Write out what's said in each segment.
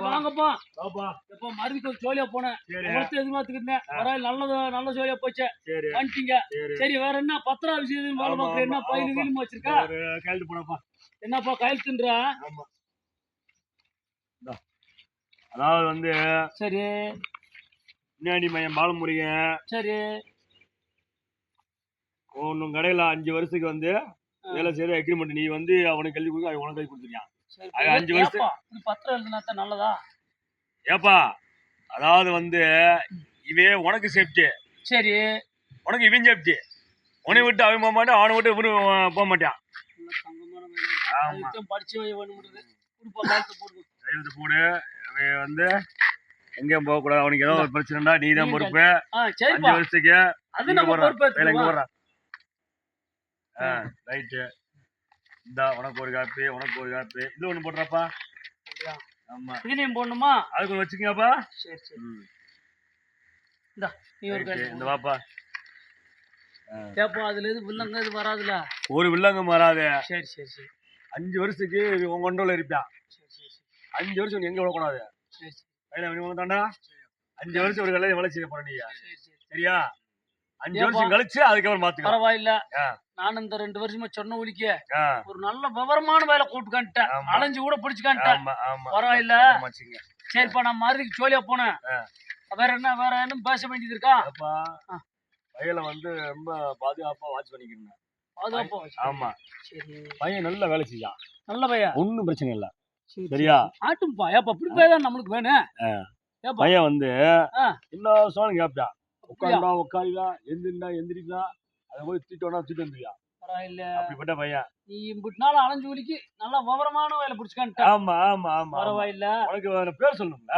வாங்கப்பா எப்ப மருந்துக்கு ஒரு ஜோலியா போனேன் எதிர்பார்த்துக்கிட்டேன் நல்ல ஜோலியா போச்சு வந்துட்டீங்க. சரி வேற என்ன பத்திரம் விஷயம் வேலை பார்க்குற என்ன பயிர் வீலுமா வச்சிருக்கா கையெழுத்து போனப்பா என்னப்பா கையெழுத்துன்ற அதாவது வந்து சரி முன்னாடி மையம் பாலமுருகன் சரி ஒன்னும் கடையில 5 வருஷத்துக்கு வந்து வேலை செய்யற அக்ரிமெண்ட் நீ வந்து அவனுக்கு கல்வி கொடுக்க உனக்கு கல்வி கொடுத்துருக்கான் 5 வருஷம் பத்திரம் எழுதுனா நல்லதா ஏப்பா அதாவது வந்து இவே உனக்கு சேஃப்டி சரி உனக்கு இவன் சேஃப்டி உன்னை விட்டு அவன் போக மாட்டான் அவனை விட்டு இவனு போக மாட்டான் படிச்சு கையெழுத்து போடு அவன் வந்து எங்கேயும் போக கூடாது அவனுக்கு ஏதோ ஒரு பிரச்சனைடா நீ தான் பொறுப்பு 5 வருஷத்துக்கு எங்க போடுறான் ரைட்டு இந்த உனக்கு ஒரு காப்பி இது ஒண்ணு போடுறாப்பா ஆமா இதுலயும் போடணுமா அதுக்கு ஒண்ணு வச்சுக்கங்கப்பா சரி சரி நீ ஒரு இந்த வாப்பா கேப்பா அதுல எது வில்லங்க இது வராதுல ஒரு வில்லங்கம் வராது சரி சரி சரி 5 வருஷத்துக்கு உன் கொண்டோல இருப்பான் 5 வருஷம் நீ எங்க விடக்கூடாது தாண்டா 5 வருஷம் ஒரு கல்யாணம் வேலை செய்ய போற நீ சரியா 5 வருஷம் கழிச்சு அதுக்கப்புறம் மாத்துக்க பரவாயில்ல நான் இந்த 2 வருஷமா சொன்ன ஒலிக்க ஒரு நல்ல விவரமான வேலை கூப்பிட்டுக்கான்ட்டேன் அலைஞ்சு கூட பிடிச்சுக்கான்ட்டேன் பரவாயில்ல சரிப்பா நான் மறுதிக்கு ஜோலியா போனேன் வேற என்ன பேச வேண்டியது இருக்கா வயலை வந்து ரொம்ப பாதுகாப்பா வாட்ச் பண்ணிக்கிறேன் பாதுகாப்பா ஆமா பையன் நல்ல வேலை செய்யான் நல்ல பையன் ஒன்னும் பிரச்சனை இல்ல சரியா ஆட்டும்பா ஏப்பா இப்படி போய் நம்மளுக்கு வேணும் பையன் வந்து எல்லா சோழனும் கேட்பான் உட்காருடா எந்திரிக்கா அதை போய் தூக்கிட்டு வந்துருக்கியா பரவாயில்ல அப்படிப்பட்ட பையன் நீ இம்பிட்டு நாள் அலைஞ்சு ஒலிக்கு நல்லா விவரமான வேலை பிடிச்சுக்கான்ட்டு ஆமா ஆமா ஆமா பரவாயில்ல உனக்கு பேர் சொல்லணும்ல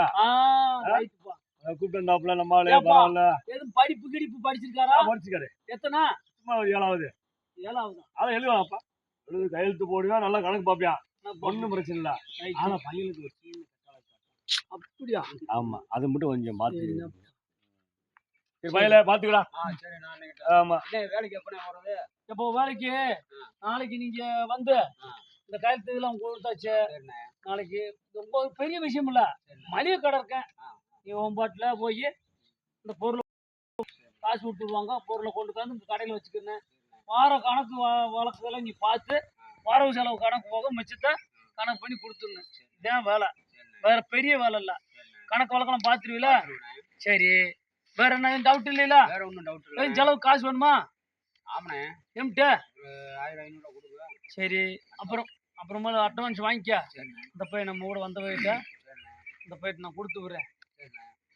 கூப்பிட்டு நம்ம பரவாயில்ல எதுவும் படிப்பு கிடிப்பு படிச்சிருக்காரா படிச்சுக்காரு எத்தனை சும்மா 7வது அதான் எழுதுவாப்பா கையெழுத்து போடுவேன் நல்லா கணக்கு பாப்பியா ஒன்னும் பிரச்சனை இல்ல ஆனா பையனுக்கு ஒரு அப்படியா ஆமா அது மட்டும் கொஞ்சம் மாத்தி பையில பாத்துக்கலாம் ஆமா வேலைக்கு எப்போ வேலைக்கு நாளைக்கு நீங்க வந்து இந்த கையெழுத்து இதெல்லாம் கொடுத்தாச்சு நாளைக்கு ரொம்ப பெரிய விஷயம் இல்ல மளிகை கடை இருக்கேன் நீ உன் பாட்டுல போய் இந்த பொருளை காசு விட்டுருவாங்க பொருளை கொண்டு வந்து இந்த கடையில் வச்சுக்கிறேன் வார கணக்கு வழக்குகளை நீ பார்த்து வரவு செலவு கணக்கு போக மிச்சத்தை கணக்கு பண்ணி கொடுத்துருங்க இதான் வேலை வேற பெரிய வேலை இல்லை கணக்கு வழக்கெல்லாம் பார்த்துருவீல சரி வேற என்ன டவுட் இல்லைல வேற ஒன்றும் டவுட் இல்லை செலவு காசு வேணுமா ஆமாண்ணே எம்ட்டு ஒரு 1500 கொடுங்க சரி அப்புறமா அட்வான்ஸ் வாங்கிக்க இந்த போய் நம்ம கூட வந்த போயிட்ட இந்த போயிட்டு நான் கொடுத்து விடுறேன்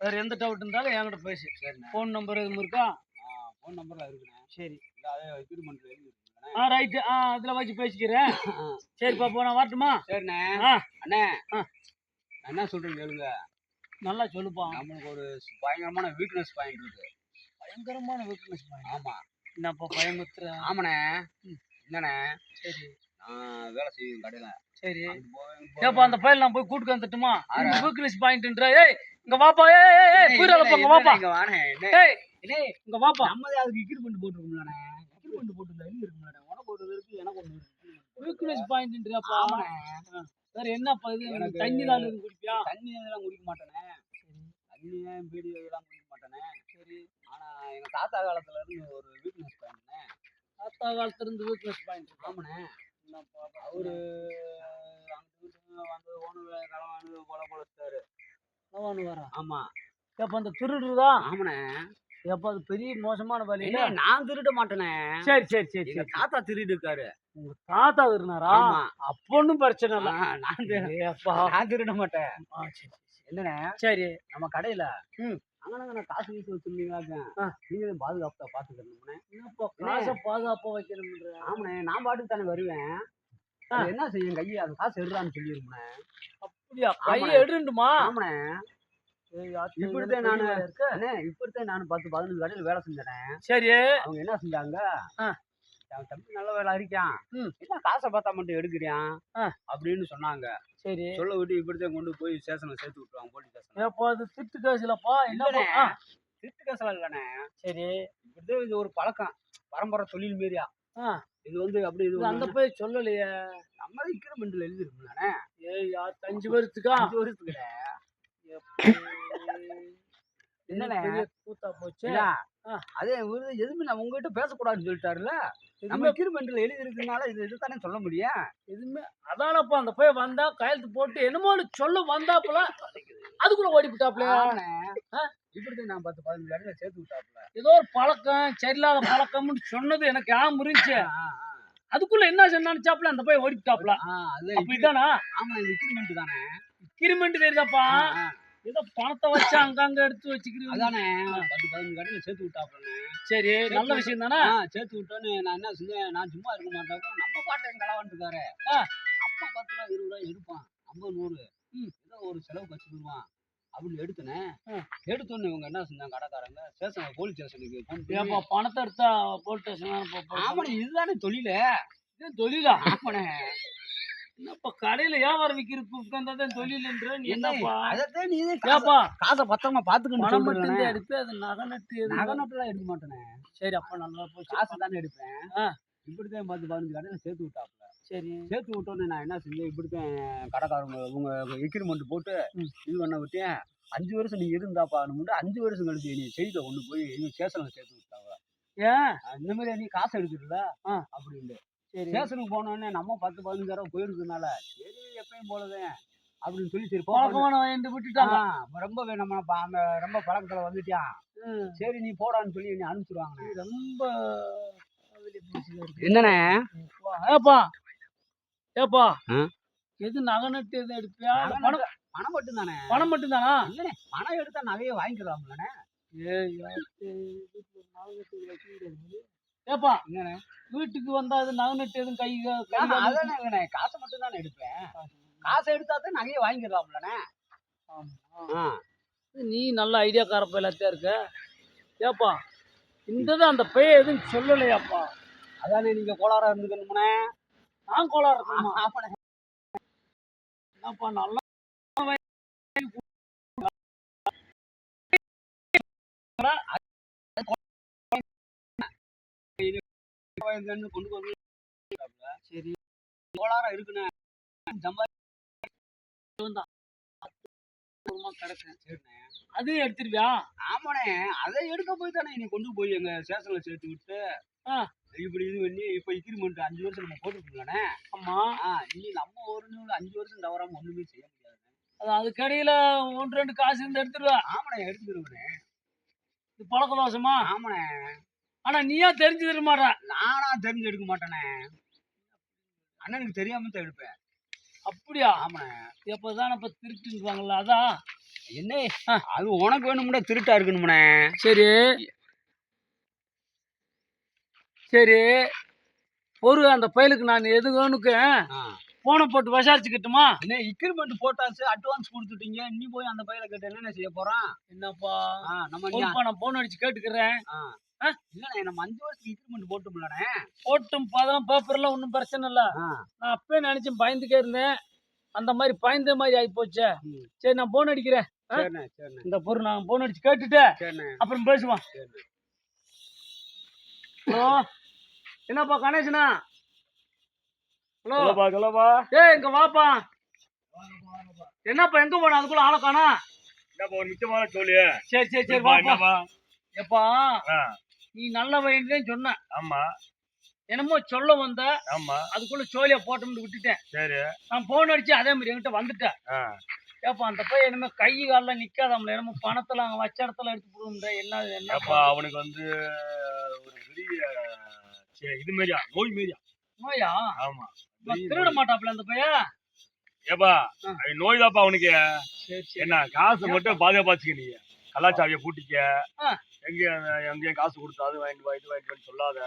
வேற எந்த டவுட் இருந்தாலும் என்கிட்ட பேசு ஃபோன் நம்பர் எதுவும் இருக்கா ஃபோன் நம்பர்லாம் இருக்குண்ணே சரி அதே அக்ரிமெண்ட் ரைட்டு அதில் வச்சு பேசிக்கிறேன் சரிப்பா போ நான் வரட்டுமா சரிண்ணே அண்ணே என்ன சொல்றேன்னு கேளுங்க நல்லா சொல்லுப்பா நம்மளுக்கு ஒரு பயங்கரமான வீக்னஸ் பாயிண்ட் இருக்கு ஆமா என்னப்பா பயமுத்துற ஆமாண்ணே என்னண்ணே சரி நான் வேலை செய்வேன் கடையில சரி ஏப்பா அந்த பையல் நான் போய் கூட்டுக்கு வந்துட்டுமா வீக்னஸ் பாயிண்ட்ன்ற ஏய் இங்க வாப்பா ஏய் புரியலப்பா இங்க வாப்பா இங்க வாணே ஏய் இங்க வாப்பா நம்ம அதுக்கு அக்ரிமெண்ட் போட்டுருக்கோம்லண்ணே அக்ரிமெண்ட் போட்டுருந்தா எழுதி இருக்கும்லண்ணே உனக்கு ஒரு இருக்கு எனக்கு ஒன்று இருக்கு வீக்னஸ் பாயிண்ட்ன்றப்பா வேற என்னப்பா இது தண்ணி தான் குடிப்பியா தண்ணி இதெல்லாம் குடிக்க மாட்டேனே தண்ணி பீடி இதெல்லாம் குடிக்க மாட்டேனே சரி ஆனா எங்க தாத்தா காலத்துல இருந்து ஒரு வீக்னஸ் பாயிண்ட்ண்ணே தாத்தா காலத்துல இருந்து வீக்னஸ் பாயிண்ட் ஆமாண்ணே அவரு வந்து ஓனு களவானு கொலைச்சாரு வரா ஆமா எப்ப அந்த திருடுறதா ஆமாண்ணே எப்ப அது பெரிய மோசமான வேலை நான் திருட மாட்டேனே சரி சரி சரி எங்க தாத்தா திருடி இருக்காரு உங்க தாத்தா திருநாரா அப்ப ஒன்னும் பிரச்சனை இல்ல நான் திருட மாட்டேன் என்னண்ணே சரி நம்ம கடையில அங்கே காசு வீசு வச்சிருந்தீங்க நீங்க பாதுகாப்பா பாத்துக்கணும்னே பாதுகாப்பா வைக்கணும் ஆமாண்ணே நான் பாட்டுக்கு தானே வருவேன் என்ன செய்யும் கையை அந்த காசு எடுறான்னு சொல்லிருக்கேன் அப்படியா கையை எடுண்டுமா ஆமாண்ணே இப்படித்தான் நான் 10-15 கடையில் வேலை செஞ்சேன் சரி அவங்க என்ன செஞ்சாங்க தம்பி நல்ல வேலை இருக்கான் என்ன காசை பார்த்தா மட்டும் எடுக்கிறியான் அப்படின்னு சொன்னாங்க சரி சொல்ல விட்டு இப்படித்தான் கொண்டு போய் ஸ்டேஷன்ல சேர்த்து விட்டுருவாங்க போலீஸ் ஸ்டேஷன் அது திட்டு காசுலப்பா என்ன திட்டு காசுலாம் இல்லைண்ணே சரி இப்படிதான் இது ஒரு பழக்கம் பரம்பரை தொழில் மீறியா ஆ, இது வந்து அப்படி இது இது அந்த போய் சொல்லலையே. நம்ம இன்கிரிமெண்ட்ல எழுதிருக்கோம்லண்ணே. ஏய் 5 வருஷத்துக்கா? 5 வருஷத்துக்குண்ணே. என்னண்ணே? பெரிய கூத்தா போச்சு. ஏன்னா, ஆ. அதே விருது எதுவுமே நம்ம உங்ககிட்ட பேசக்கூடாதுன்னு சொல்லிட்டாருல்ல. நம்ம எதுவுமே இன்கிரிமெண்ட்ல எழுதி இருக்கறனால இது தானே சொல்ல முடியும். எதுவுமே அதானப்பா அந்த போய் வந்தா கையெழுத்து போட்டு என்னமோ சொல்ல வந்தாப்புல அதுக்குள்ள ஓடி விட்டாப்புல. ஆமாண்ணே. ஆ? இப்படிதான் நான் 10, 15 இடத்துல சேர்த்து விட்டாப்புல. ஏதோ ஒரு பழக்கம் சரியில்லாத பழக்கம்னு சொன்னது எனக்கு ஞாபகம் இருந்துச்சு. ஆ, அதுக்குள்ள என்ன நினைச்சாப்புல அந்த போய் ஓடி விட்டாப்புல. அது அப்ப இதானா ஆமா இது இன்கிரிமெண்ட் தானே. கிரிமெண்ட் தெரியுதாப்பா? ஆ. ஏதோ பணத்தை வச்சு அங்கங்க எடுத்து வச்சுக்கிறீங்க. அதானே 10, 15 இடத்துல சேர்த்து விட்டாப்புலண்ணே. சரி, நல்ல விஷயம் தானே. சேர்த்து விட்டோன்னு நான் என்ன செஞ்சேன், நான் சும்மா இருக்க மாட்டாங்க. நம்ம பாட்டு எங்க கலவான்ட்டு இருக்காரு. ஆ. நம்ம 10 ரூபா 20 ரூபா எடுப்பான். 50, 100 ஏதோ ஒரு செலவுக்கு வச்சுக்கிடுவான் அப்படின்னு எடுத்தனே. எடுத்தோன்னு இவங்க என்ன செஞ்சாங்க கடைக்காரங்க ஸ்டேஷன் போலீஸ் ஸ்டேஷனுக்கு போன் பண்ணி, ஏப்பா பணத்தை எடுத்தா போலீஸ் ஸ்டேஷன் ஆமாண்ணே இதுதானே தொழிலு. தொழிலா? ஆமாண்ணே. என்னப்பா கடையில வியாபாரம் விக்கிறதுக்கு உட்கார்ந்தாதான் தொழில்ன்ற நீ என்னப்பா? அதத்தான் நீ ஏப்பா காசை பத்திரமா பாத்துக்கணும் பணம் மட்டும் சொல்றேன். எடுத்து அது நகை நட்டு எதுவும் நகை நட்டுலாம் எடுக்க மாட்டேனே. சரி அப்ப நல்லா போச்சு. காசு தானே எடுப்பேன். ஆ. இப்படித்தான் 10, 15 கடையில சேர்த்து விட்டாப்புல. சரி சேர்த்து விட்டோன்னே நான் என்ன செஞ்சேன், இப்படித்தான் கடைக்காரங்க இவங்க எக்ரிமெண்ட் போட்டு இது பண்ண விட்டேன். 5 வருஷம் நீ இருந்தாப்பான்னு 5 வருஷம் கழிச்சு நீ செய்த கொண்டு போய் இவங்க ஸ்டேஷன்ல சேர்த்து விட்டாங்க. ஏன் இந்த மாதிரி நீ காசு எடுக்கிறல ஆ. அப்படின்னு சரி ஸ்டேஷனுக்கு போனோடனே நம்ம 10, 15 தடவை போயிருக்கனால சரி எப்பயும் போலதான் அப்படின்னு சொல்லி சரி பழக்கமான வாங்கிட்டு விட்டுட்டாங்க. ரொம்ப நம்ம அந்த ரொம்ப பழக்கத்துல வந்துட்டான். சரி நீ போடான்னு சொல்லி நீ அனுப்பிச்சிருவாங்க. ரொம்ப என்னண்ணே ஏப்பா ஏப்பா ஆ? எது நகை நட்டு எது எடுப்பியா? இல்ல பணம் பணம் பணம் மட்டும் தானே. பணம் மட்டும்தானா? இல்லண்ணே பணம் எடுத்தா நகையை வாங்கிக்கலாம்லண்ணே. ஏப்பா என்னண்ணே வீட்டுக்கு வந்தா அது நகை நட்டு எதுவும் கை அதானே காசை மட்டும் தானே எடுப்பேன். காசை எடுத்தா தான் நகையை வாங்கிக்கலாம்லண்ணே. நீ நல்ல ஐடியாக்காரப்ப எல்லாத்தையும் இருக்க. ஏப்பா இந்த அந்த பையன் எதுவும் சொல்லலையாப்பா? அதானே நீங்க கோளாரா இருந்துக்கணும்னே. நான் கோளாறு இருக்கணுமா? ஆமாண்ணே. என்னப்பா நல்லா கொண்டு வந்து சரி கோளாரா இருக்குண்ணே. கிடக்கு அதையும் எடுத்துருவியா? ஆமாண்ணே அதை எடுக்க போய் தானே நீ கொண்டு போய் எங்க ஸ்டேஷன்ல சேர்த்து விட்டு இப்படி இது பண்ணி இப்ப இன்கிரிமெண்ட் 5 வருஷம் நம்ம போட்டுருக்கோம்லண்ணே. ஆமா இனி நம்ம ஒரு 5 வருஷம் தவறாம ஒண்ணுமே செய்ய முடியாது. அது கடையில 1-2 காசு இருந்து எடுத்துருவா. ஆமாண்ணே எடுத்துக்கிடுவேன். இது பழக்க தோஷமா? ஆமாண்ணே. ஆனா நீயா தெரிஞ்சு தர மாட்டா. நானா தெரிஞ்சு எடுக்க மாட்டேனே. அண்ணனுக்கு தெரியாம தான் எடுப்பேன். அப்படியா? ஆமாண்ணே. எப்பதான் இப்ப திருட்டுவாங்கல்ல அதான். என்ன அது உனக்கு வேணும்னா திருட்டா இருக்கணும்ண்ணே. சரி சரி ஒரு அந்த பயலுக்கு நான் எதுக்கு போனை போட்டு விசாரிச்சுக்கிட்டுமா? என்ன இன்கிரிமெண்ட் போட்டாச்சு அட்வான்ஸ் கொடுத்துட்டீங்க. நீ போய் அந்த பையல கேட்டு என்ன செய்ய போறான்? என்னப்பா நம்ம நான் போன் அடிச்சு கேட்டுக்கிறேன். இல்லண்ணே நம்ம 5 வருஷத்துக்கு இன்கிரிமெண்ட் போட்டோம்லண்ணே. போட்டும் பதம் பேப்பர்ல ஒன்றும் பிரச்சனை இல்லை. நான் அப்பவே நினைச்சேன் பயந்துக்கே இருந்தேன். அந்த மாதிரி பயந்த மாதிரி ஆகி போச்சு. சரி நான் போன் அடிக்கிறேன். இந்த பொருள் நான் போன் அடிச்சு கேட்டுட்டு அப்புறம் பேசுவான். ஹலோ என்னப்பா கணேசனா? ஹலோ சொல்லப்பா ஏய் இங்க வாப்பா. என்னப்பா எங்க போன அதுக்குள்ள ஆளை காணா? என்னப்பா ஒரு முக்கியமான சொல்லு. சரி சரி சரி வாப்பா. எப்பா நீ நல்ல வயசுன்னு சொன்ன. ஆமா என்னமோ சொல்ல வந்த. ஆமா அதுக்குள்ள சோழியா போட்டோம்னு விட்டுட்டேன். சரி நான் போன் அடிச்சு அதே மாதிரி என்கிட்ட வந்துட்டேன். ஏப்பா அந்த பையன் என்னமோ கை காலில் நிக்காதாம்ல. என்னமோ பணத்துல அங்க வச்ச இடத்துல எடுத்து போடுன்ற என்ன என்னப்பா அவனுக்கு வந்து ஒரு பெரிய இது மாதிரியா நோய் மாதிரியா? நோயா? ஆமா திருட மாட்டாப்ல அந்த பையன். ஏப்பா நோய் தான்ப்பா அவனுக்கு. என்ன காசு மட்டும் பாதுகாப்பாச்சுக்க. நீ கலாச்சாரியை பூட்டிக்க. எங்கேயும் காசு கொடுத்தா அது வாங்கிட்டு சொல்லாத.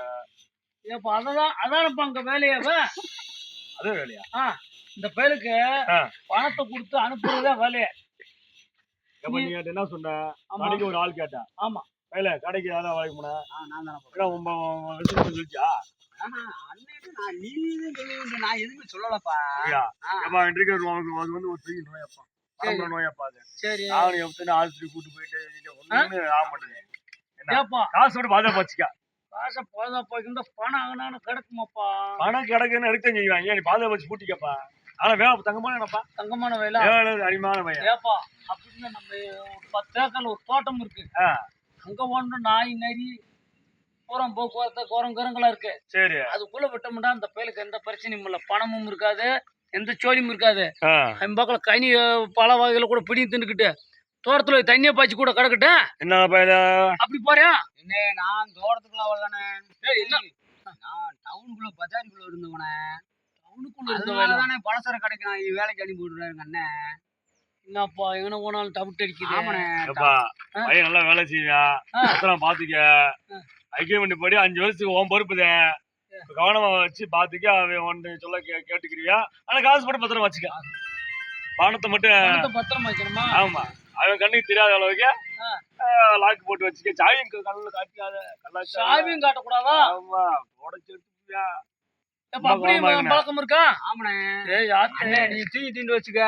ஏப்பா அதானப்பா அங்க வேலையாவ. அதே வேலையா? இந்த பயலுக்கு பணத்தை கொடுத்து அனுப்புறதே வேலையா? நீ என்ன சொன்ன? கடைக்கு ஒரு ஆள் கேட்டா. ஆமா வேலை கடைக்கு யாரும் வேலைக்கு போன சொல்லிச்சா? நீ நான் எதுவுமே சொல்லலப்பா. அது வந்து ஒரு பெரிய நோயாப்பா. பரம்பரை நோயாப்பா அது. சரி ஆஸ்பத்திரி கூட்டு போயிட்டு ஒண்ணுமே ஆக மாட்டேங்குது. ஏப்பா காசோட பாதுகாப்பு வச்சுக்க. காசை பாதுகாப்பாக்கிருந்தா பணம் ஆகணும்னு கிடக்குமாப்பா. பணம் கிடக்குன்னு எடுத்து செய்வாங்க. நீ பாதுகாப்பு வச்சு பூட்டிக்கப்பா. ஆனா வேலை தங்கமான என்னப்பா? தங்கமான வேலை. வேலை அருமையான பையன். ஏப்பா அப்படின்னு நம்ம ஒரு 10 ஏக்கர்ல ஒரு தோட்டம் இருக்கு. அங்க ஒன்று நாய் நரி பூரம் போக்குவரத்து குரங்கெல்லாம் இருக்கு. சரி. அதுக்குள்ள விட்டோம்னா அந்த பயலுக்கு எந்த பிரச்சனையும் இல்லை. பணமும் இருக்காது, எந்த சோழியும் இருக்காது. அவன் பக்கம் கனி பல வகையில கூட பிடிங்கி தின்னுக்கிட்டு தோட்டத்துல தண்ணியை பாய்ச்சி கூட கிடக்கட்டும். என்ன பையல அப்படி போறியா? என்ன நான் தோட்டத்துக்குள்ள வரலண்ணே. நான் டவுனுக்குள்ள பஜாருக்குள்ள இருந்தவனே. டவுனுக்குள்ள இருந்தவனே தானே பலசர கடைக்கு நான் வேலைக்கு அனுப்பி விடுறாங்க அண்ணன். என்னப்பா எங்கன போனாலும் டவுட் அடிக்குது. ஆமாண்ணே. பையன் நல்லா வேலை செய்வியா? அப்புறம் பாத்துக்க. அக்ரிமெண்ட் படி 5 வருஷத்துக்கு உன் பொறுப்புதான். கவனமா வச்சு பாத்துக்க. அவன் ஒன்று சொல்ல கேட்டுக்கிறியா? ஆனா காசு போட்டு பத்திரம் வச்சுக்க. பணத்தை மட்டும் பத்திரமா வைக்கணுமா? ஆமா. அவன் கண்ணுக்கு தெரியாத அளவுக்கு லாக் போட்டு வச்சுக்க. சாவியும் கண்ணுல காட்டாத. சாவியும் காட்டக்கூடாதா? ஆமா. உடச்சு எடுத்துக்கியா? அப்படியே பழக்கம் இருக்கா? ஆமாண்ணே. யாரு நீ தீண்டு வச்சுக்க.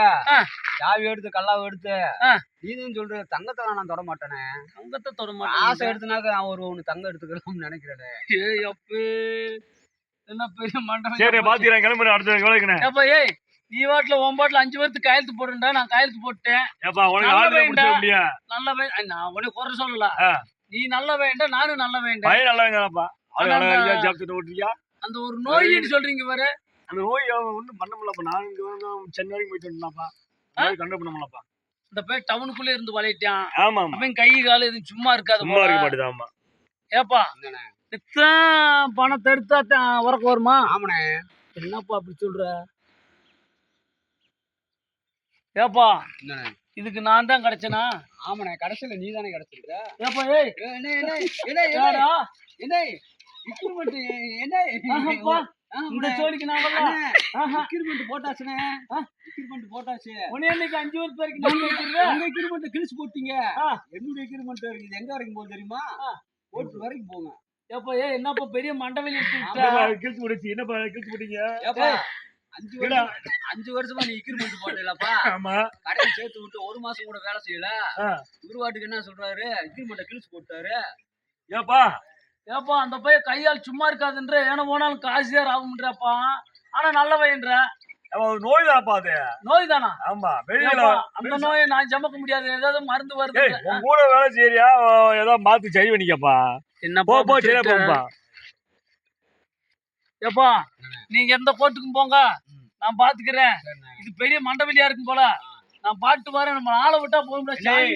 சாவி எடுத்து கல்லாவை எடுத்து நீதான் சொல்ற தங்கத்தை நான் தொட மாட்டேனே. தங்கத்தை தொட மாட்டேன். ஆசை எடுத்துனாக்க நான் ஒண்ணு தங்கம் எடுத்துக்கிறோம்னு நினைக்கிறேன். என்ன பெரிய மண்டபம். சரி பாத்துக்கிறேன். கிளம்புறேன். அடுத்த வேலைக்குண்ணே. ஏப்பா ஏய் நீ வாட்டில 9 பாட்டில் 5 பேருக்கு கையெழுத்து போடுறா. நான் கையெழுத்து போட்டேன். ஏப்பா உனக்கு ஆளுநர் முடிச்ச முடியா? நல்ல நான் உனக்கு குறை சொல்லல. நீ நல்ல வேண்டாம், நானும் நல்ல வேண்டாம். பையன் நல்ல வேண்டாம்ப்பா. அது நல்ல வேண்டியா ஜாப்ட்டு ஓட்டியா? அந்த ஒரு நோயின்னு சொல்றீங்க பாரு. அந்த நோய் ஒன்றும் பண்ண முடியலப்பா. நான் இங்க வந்து சென்னை வரைக்கும் போயிட்டு வந்தாப்பா. கண்டு பண்ண முடியலப்பா. இந்த பேர் டவுனுக்குள்ளே இருந்து வளையிட்டான். ஆமா. அவன் கை கால எதுவும் சும்மா இருக்காது. சும்மா இருக்க மாட்டேது. ஆமா. ஏப்பா இத்தான் பணத்தை எடுத்தா உறக்க வருமா? ஆமாண்ணே. என்னப்பா அப்படி சொல்ற? ஏப்பா இதுக்கு நான் தான் கிடைச்சனா? ஆமாண்ணே. கடைசியில நீ தானே கிடைச்சிருக்க. ஏப்பா ஏய் இந்த சோழிக்கு நான் போட்டாச்சுண்ணே. போட்டாச்சு. இன்னைக்கு 5 வருஷம் வரைக்கும் கிழிச்சு போட்டீங்க. என்னுடைய எக்ரிமெண்ட் இது எங்க வரைக்கும் போகுது தெரியுமா? கோர்ட் வரைக்கும் போங்க. ஏப்பா ஏய் என்னப்பா பெரிய மண்டவெளி கிழிச்சு போடுச்சு. என்னப்பா கிழிச்சு போட்டீங்க? 5 வருஷமா நீ எக்ரிமெண்ட் போட்டலப்பா. ஆமா. கடையை சேர்த்து விட்டு 1 மாசம் கூட வேலை செய்யல. இவருவாட்டுக்கு என்ன சொல்றாரு? எக்ரிமெண்ட் கிழிச்சு போட்டாரு. ஏப்பா அந்த பையன் கையால் சும்மா இருக்காதுன்ற ஏன போனாலும் காசியார் ஆகும்ன்றப்பா. ஆனா நல்ல பையன்ற நோய் தான்ப்பா. அது நோய் தானா? ஆமா. அந்த நோயை நான் ஜமக்க முடியாது. ஏதாவது மருந்து வருது. உன் கூட வேலை செய்யறியா? ஏதாவது மாத்தி சரி பண்ணிக்கப்பா. என்ன போ சரியா போப்பா. ஏப்பா நீங்க எந்த கோர்ட்டுக்கும் போங்க, நான் பாத்துக்கிறேன். இது பெரிய மண்டபலியா இருக்கும் போல. நான் பாட்டு வரேன். நம்ம ஆளை விட்டா போக முடியாது.